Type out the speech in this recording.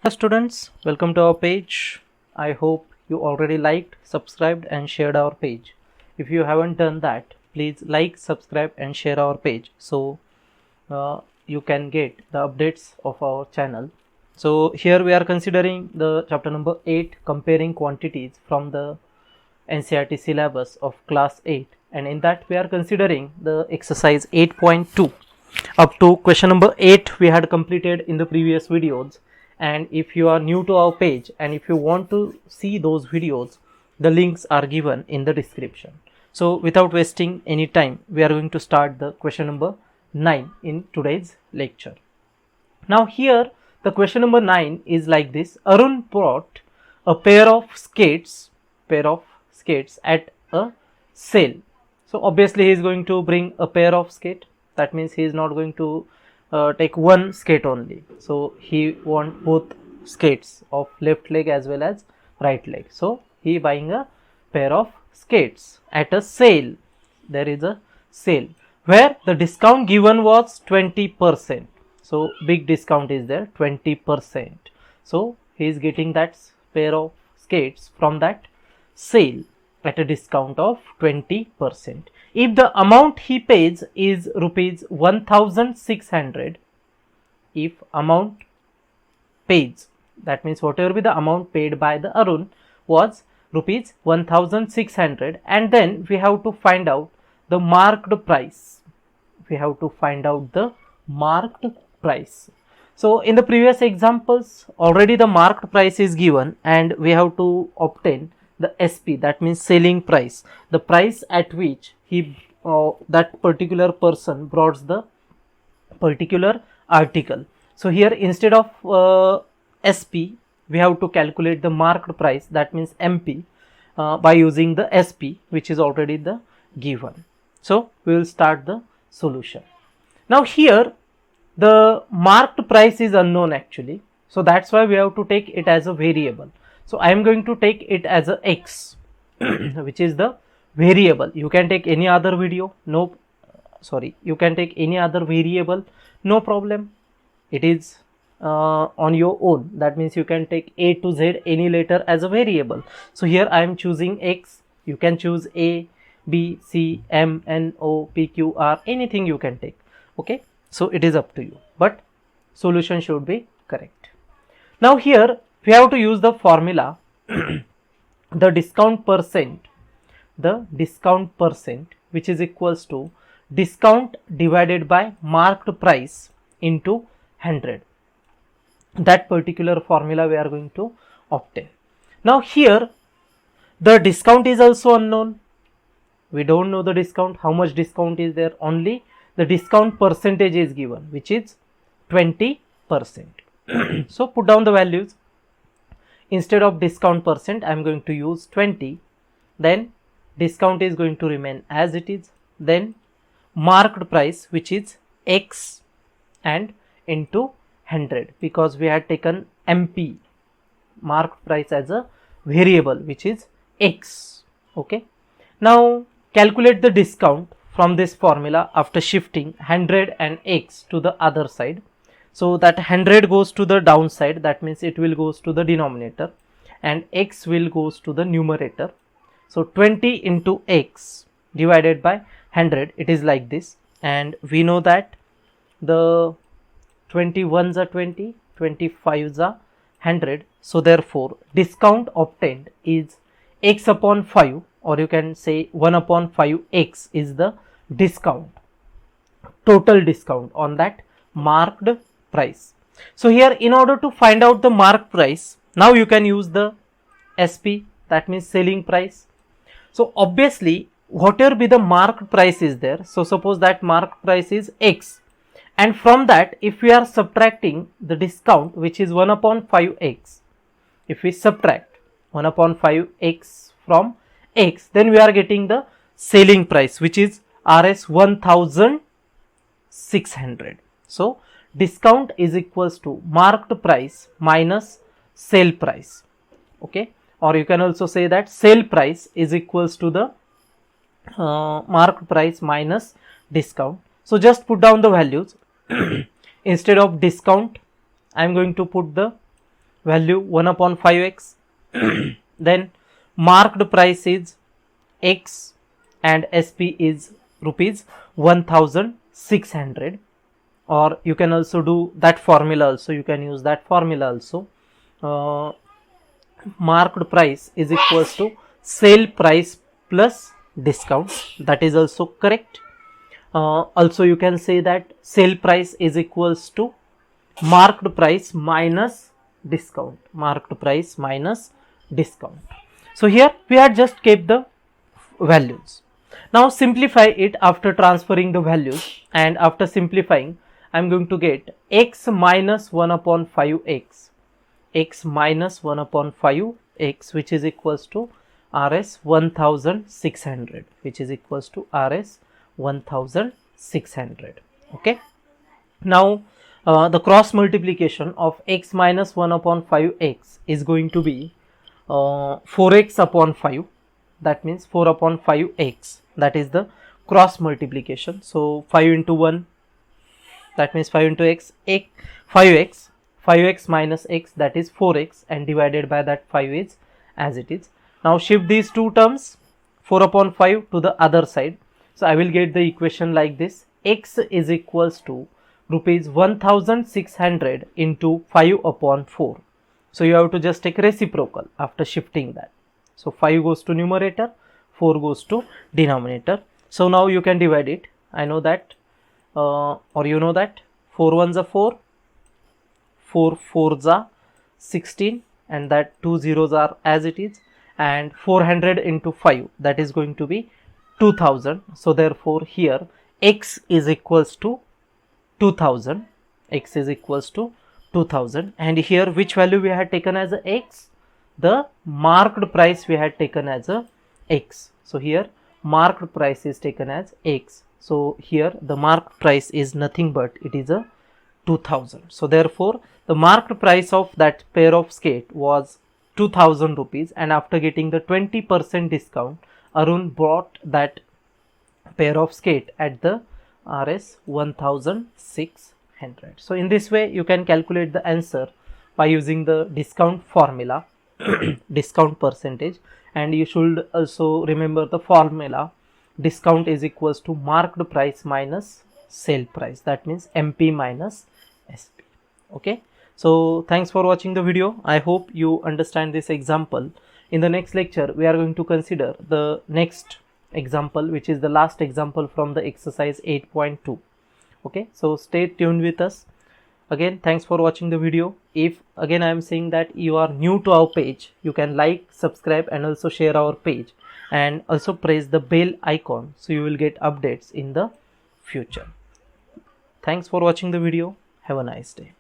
Hello students, welcome to our page. I hope you already liked, subscribed and shared our page. If you haven't done that, please like, subscribe and share our page so you can get the updates of our channel. So here we are considering the chapter number 8, comparing quantities from the NCERT syllabus of class 8, and in that we are considering the exercise 8.2. Up to question number 8 we had completed in the previous videos, and if you are new to our page and if you want to see those videos, the links are given in the description. So without wasting any time, we are going to start the question number 9 in today's lecture. Now here the question number 9 is like this: Arun bought a pair of skates at a sale. So obviously he is going to bring a pair of skate. That means he is not going to take one skate only. So he want both skates of left leg as well as right leg. So he buying a pair of skates at a sale. There is a sale where the discount given was 20%. So big discount is there, 20%. So he is getting that pair of skates from that sale at a discount of 20%. If the amount he pays is rupees 1600, if amount paid, that means whatever be the amount paid by the Arun was rupees 1600, and then we have to find out the marked price. We have to find out the marked price. So in the previous examples already the marked price is given, and we have to obtain the SP, that means selling price, the price at which he that particular person brought the particular article. So here instead of SP we have to calculate the marked price, that means MP, by using the SP which is already the given. So we will start the solution. Now here the marked price is unknown actually, so that's why we have to take it as a variable. So I am going to take it as a X which is the variable. You can take any other you can take any other variable, no problem. It is on your own. That means you can take A to Z any letter as a variable. So here I am choosing X. You can choose A, B, C, M, N, O, P, Q, R, anything you can take. Okay, so it is up to you, but solution should be correct. Now here we have to use the formula the discount percent which is equals to discount divided by marked price into 100. That particular formula we are going to obtain. Now here the discount is also unknown. We don't know the discount, how much discount is there, only the discount percentage is given, which is 20%. So put down the values. Instead of discount percent I am going to use 20, then discount is going to remain as it is, then marked price which is X and into 100, because we had taken MP, marked price, as a variable which is X. Okay, now calculate the discount from this formula after shifting 100 and X to the other side. So that 100 goes to the downside, that means it will goes to the denominator, and X will goes to the numerator. So 20 into X divided by 100, it is like this, and we know that the 21s are 20, 25s are 100. So therefore discount obtained is X upon 5, or you can say 1 upon 5X is the discount, total discount on that marked price. So here in order to find out the marked price, now you can use the SP, that means selling price. So obviously whatever be the marked price is there, so suppose that marked price is X, and from that if we are subtracting the discount which is 1 upon 5X, if we subtract 1 upon 5X from X, then we are getting the selling price which is Rs 1600. So discount is equals to marked price minus sale price. Okay, or you can also say that sale price is equals to the marked price minus discount. So just put down the values. Instead of discount I am going to put the value 1 upon 5x. Then marked price is x and SP is rupees 1600, or you can also do that formula also, you can use that formula also. Marked price is equals to sale price plus discount, that is also correct. Also you can say that sale price is equals to marked price minus discount, marked price minus discount. So here we had just kept the values. Now simplify it after transferring the values, and after simplifying I am going to get x minus 1 upon 5x, x minus 1 upon 5x, which is equals to Rs 1600, which is equals to Rs 1600. Okay. Now the cross multiplication of x minus 1 upon 5x is going to be 4x upon 5, that means 4 upon 5x, that is the cross multiplication. So 5 into 1, that means 5 into x, 5x, 5x minus x, that is 4x, and divided by that 5 is as it is. Now shift these two terms, 4 upon 5 to the other side. So I will get the equation like this: x is equals to rupees 1600 into 5 upon 4. So you have to just take reciprocal after shifting that. So 5 goes to numerator, 4 goes to denominator. So now you can divide it. I know that, or you know that 4 ones are 4, 4 fours are 16, and that 2 zeros are as it is, and 400 into 5, that is going to be 2000. So therefore here x is equals to 2000, x is equals to 2000, and here which value we had taken as a x? The marked price we had taken as a x. So here marked price is taken as x. So here the marked price is nothing but it is a 2000. So therefore the marked price of that pair of skate was 2000 rupees, and after getting the 20% discount, Arun bought that pair of skate at the Rs 1600. So in this way you can calculate the answer by using the discount formula, discount percentage, and you should also remember the formula: discount is equals to marked price minus sale price, that means MP minus SP. Okay. So thanks for watching the video. I hope you understand this example. In the next lecture we are going to consider the next example, which is the last example from the exercise 8.2. okay, so stay tuned with us. Again, thanks for watching the video. If again I am saying that you are new to our page, you can like, subscribe, and also share our page, and also press the bell icon so you will get updates in the future. Thanks for watching the video. Have a nice day.